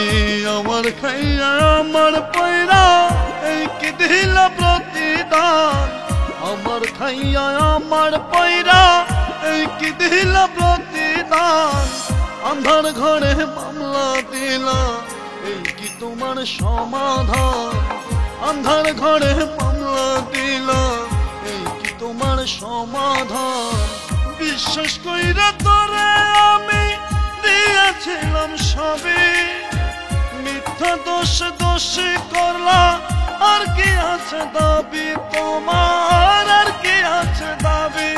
তুমি আমার খাইয়া আমার পয়রা এই কি দিলা প্রতিদান আমার খাইয়া আমার পয়রা এই কি দিলা প্রতিদান আন্ধার ঘরে মামলা দিলা এই কি তোমার সমাধান আন্ধার ঘরে মামলা দিলা এই কি তোমার সমাধান বিশ্বাস কইরা তোরে আমি দিয়েছিলাম সবে মিথ্যা দোষে করলা আর কি আছে দাবি তোমার আর কি আছে দাবি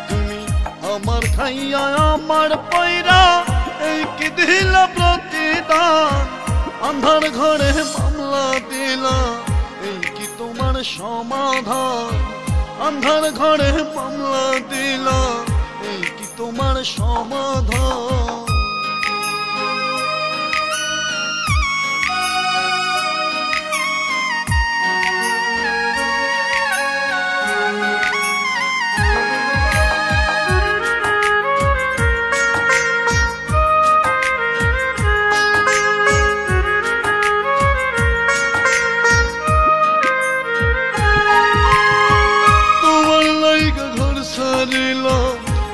তুমি আমার খাইয়া আমার পয়রা এই কি দিলা প্রতিদান আন্ধার ঘরে মামলা দিলা এই কি তোমার সমাধান আন্ধার ঘরে মামলা দিলা এই কি তোমার সমাধান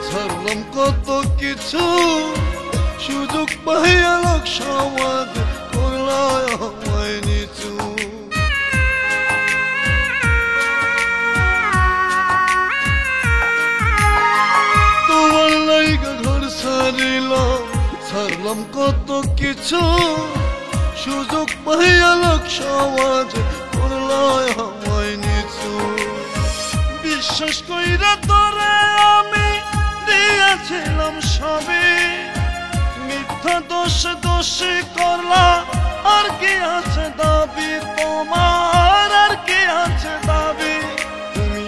ছাড়লাম কত কিছু সুযোগ পাইয়া লোক সমাজ করলায় আমায় নিচু তোমার লাইগা ঘর ছাড়লাম কত কিছু সুযোগ পাইয়া লোক সমাজ করলায় আমায় নিচু বিশ্বাস কইরা তোরে আমি দিয়েছিলাম সবে মিথ্যা দোষে করলা আর কি আছে দাবি তোমার আর কি আছে দাবি তুমি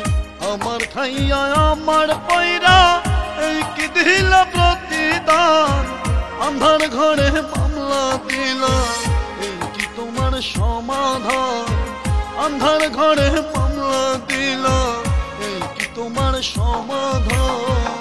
আমার খাইয়া আমার পয়রা এই কি দিলা প্রতিদান আন্ধার ঘরে মামলা দিলা এই কি তোমার সমাধান আন্ধার ঘরে মামলা দিলা এই কি তোমার সমাধান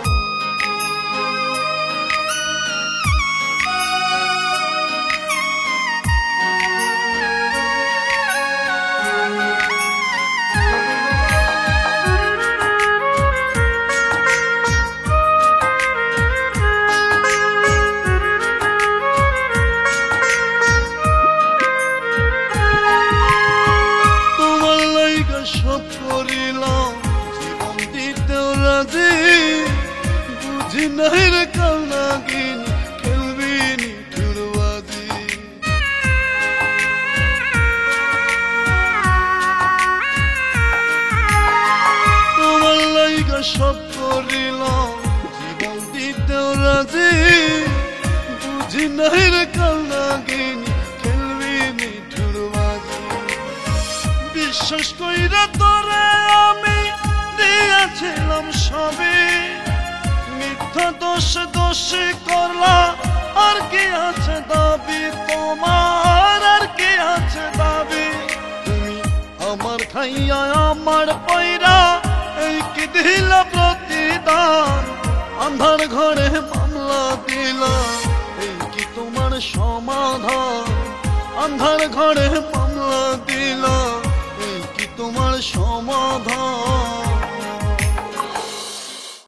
সব করিলাম জীবন দিতেও রাজি বুঝি নাই রে কাল নাগিন খেলবি নিঠুরবাজি তোমার লাইগা সব করিলাম জীবন দিতেও রাজি বুঝি নাই রে কাল নাগিন খেলবি নিঠুরবাজি বিশ্বাস কইরা তোরে আমি দিয়েছিলাম সবে মিথ্যা দোষে করলা আর কি আছে দাবি তোমার আর কি আছে দাবি তুমি আমার খাইয়া আমার পয়রা এই কি দিলা প্রতিদান আন্ধার ঘরে মামলা দিলা এই কি তোমার সমাধান আন্ধার ঘরে